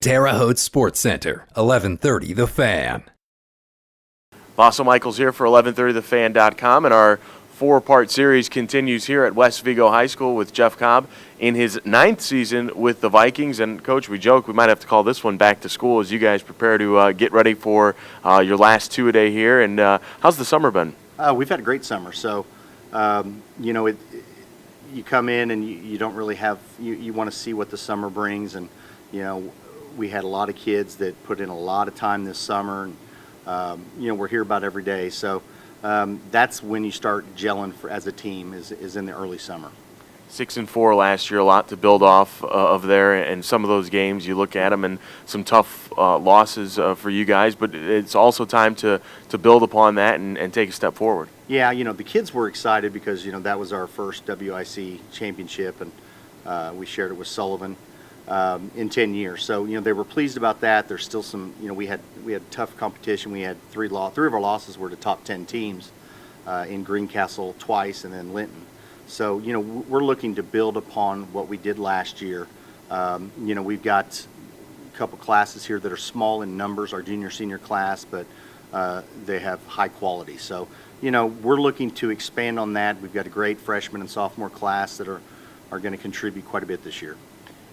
Terre Haute Sports Center, 1130 The Fan. Vassal Michaels here for 1130thefan.com, and our four-part series continues here at West Vigo High School with Jeff Cobb in his 9th season with the Vikings. And, Coach, we joke we might have to call this one back to school as you guys prepare to get ready for your last two-a-day here. And how's the summer been? We've had a great summer. So, you come in and you don't really have you want to see what the summer brings. And, we had a lot of kids that put in a lot of time this summer. And, we're here about every day. So that's when you start gelling as a team is in the early summer. 6-4 last year, a lot to build off of there, and some of those games you look at them and some tough losses for you guys, but it's also time to build upon that and take a step forward. Yeah, the kids were excited because that was our first WIC championship, and we shared it with Sullivan in 10 years. So they were pleased about that. There's still some we had tough competition. We had three of our losses were to top 10 teams in Greencastle twice and then Linton. So, we're looking to build upon what we did last year. We've got a couple classes here that are small in numbers, our junior-senior class, but they have high quality. So, we're looking to expand on that. We've got a great freshman and sophomore class that are going to contribute quite a bit this year.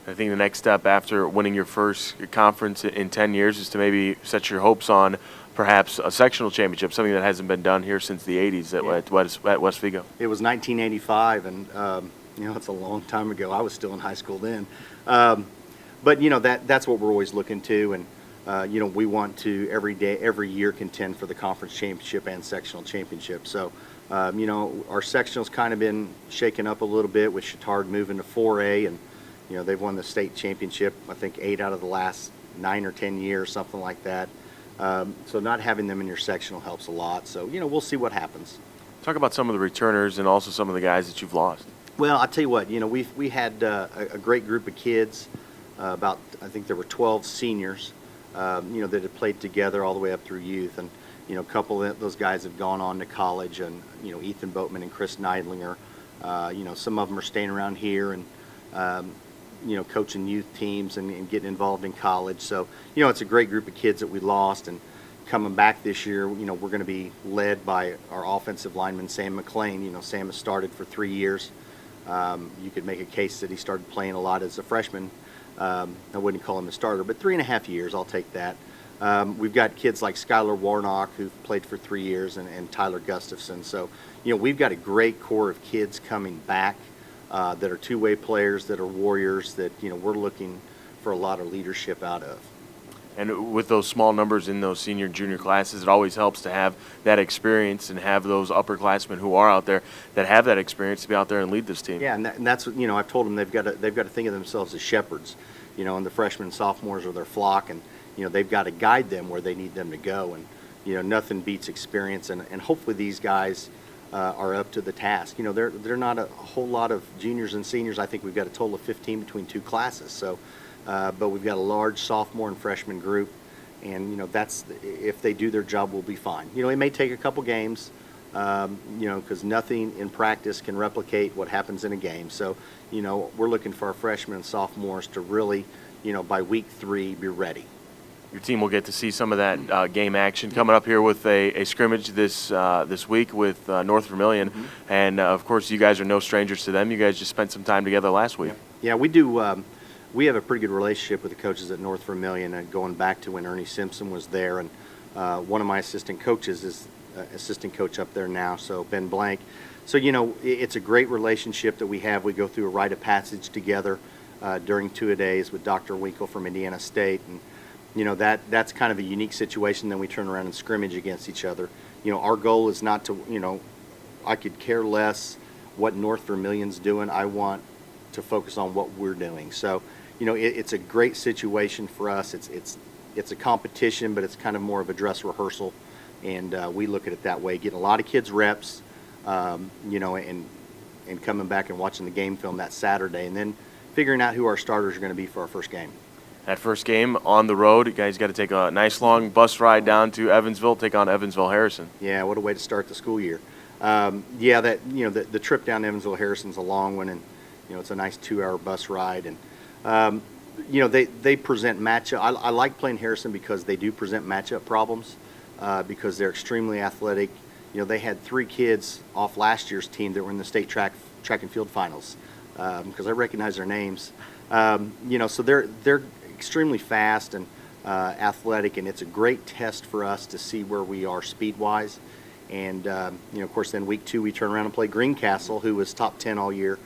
I think the next step after winning your first conference in 10 years is to maybe set your hopes on perhaps a sectional championship, something that hasn't been done here since the 80s at West Vigo. It was 1985, and it's a long time ago. I was still in high school then. But that's what we're always looking to, and we want to every year contend for the conference championship and sectional championship. So our sectional's kind of been shaken up a little bit with Chittard moving to 4A, and they've won the state championship, I think 8 out of the last 9 or 10 years, something like that. So not having them in your sectional helps a lot. So, we'll see what happens. Talk about some of the returners and also some of the guys that you've lost. Well, I'll tell you what, we had a great group of kids, I think there were 12 seniors, that had played together all the way up through youth. And, a couple of those guys have gone on to college, and, Ethan Boatman and Chris Neidlinger, some of them are staying around here and, coaching youth teams and getting involved in college. So, it's a great group of kids that we lost. And coming back this year, we're going to be led by our offensive lineman, Sam McLean. Sam has started for 3 years. You could make a case that he started playing a lot as a freshman. I wouldn't call him a starter, but 3.5 years, I'll take that. We've got kids like Skylar Warnock, who've played for 3 years, and Tyler Gustafson. So, we've got a great core of kids coming back. That are two-way players, that are warriors, that we're looking for a lot of leadership out of. And with those small numbers in those senior and junior classes, it always helps to have that experience and have those upperclassmen who are out there that have that experience to be out there and lead this team. Yeah, and that's what I've told them they've got to think of themselves as shepherds, and the freshmen and sophomores are their flock, and they've got to guide them where they need them to go, and nothing beats experience, and hopefully these guys are up to the task. They're not a whole lot of juniors and seniors. I think we've got a total of 15 between two classes. So, but we've got a large sophomore and freshman group, and that's if they do their job, we'll be fine. It may take a couple games, because nothing in practice can replicate what happens in a game. So, we're looking for our freshmen and sophomores to really, by week 3, be ready. Your team will get to see some of that game action coming up here with a scrimmage this week with North Vermilion. Mm-hmm. And, of course, you guys are no strangers to them. You guys just spent some time together last week. Yeah, we do. We have a pretty good relationship with the coaches at North Vermilion, going back to when Ernie Simpson was there. And one of my assistant coaches is assistant coach up there now, so Ben Blank. So, it's a great relationship that we have. We go through a rite of passage together during two-a-days with Dr. Winkle from Indiana State. And that's kind of a unique situation. Then we turn around and scrimmage against each other. Our goal is not to, I could care less what North Vermilion's doing. I want to focus on what we're doing. So, it's a great situation for us. It's a competition, but it's kind of more of a dress rehearsal, and we look at it that way. Getting a lot of kids reps, and coming back and watching the game film that Saturday, and then figuring out who our starters are going to be for our first game. That first game on the road, you guys got to take a nice long bus ride down to Evansville, take on Evansville Harrison. Yeah, what a way to start the school year. The trip down to Evansville Harrison's a long one, and it's a nice 2-hour bus ride. And you know, they present matchup. I like playing Harrison because they do present matchup problems because they're extremely athletic. You know, they had 3 kids off last year's team that were in the state track and field finals because I recognize their names. You know, so they're extremely fast and athletic, and it's a great test for us to see where we are speed-wise. And, you know, of course, then week 2 we turn around and play Greencastle, who was top 10 all year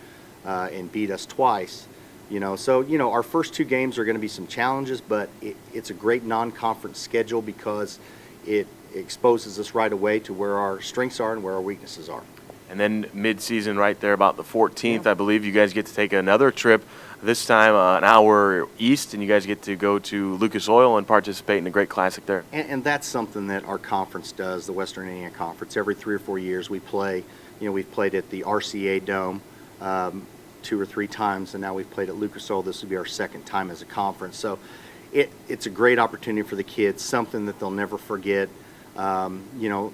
and beat us twice. You know, so, you know, our first 2 games are going to be some challenges, but it's a great non-conference schedule because it exposes us right away to where our strengths are and where our weaknesses are. And then mid-season right there about the 14th, I believe you guys get to take another trip, this time an hour east, and you guys get to go to Lucas Oil and participate in a great classic there. And that's something that our conference does, the Western Indiana Conference. Every 3 or 4 years we play. You know, we've played at the RCA Dome 2 or 3 times, and now we've played at Lucas Oil. This will be our 2nd time as a conference. So it's a great opportunity for the kids, something that they'll never forget. You know,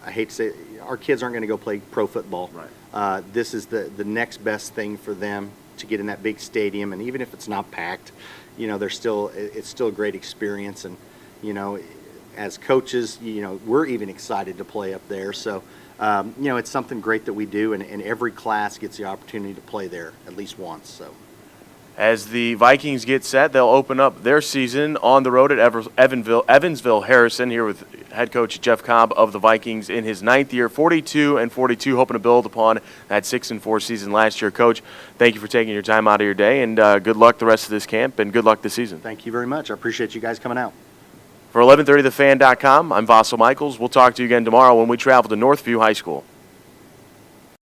I hate to say it, our kids aren't going to go play pro football. Right. This is the next best thing for them to get in that big stadium, and even if it's not packed, you know, it's still a great experience. And, you know, as coaches, you know, we're even excited to play up there. So, you know, it's something great that we do, and every class gets the opportunity to play there at least once. So, as the Vikings get set, they'll open up their season on the road at Evansville Harrison, here with head coach Jeff Cobb of the Vikings in his 9th year, 42-42, hoping to build upon that 6-4 season last year. Coach, thank you for taking your time out of your day, and good luck the rest of this camp, and good luck this season. Thank you very much. I appreciate you guys coming out. For 1130thefan.com, I'm Vassal Michaels. We'll talk to you again tomorrow when we travel to Northview High School.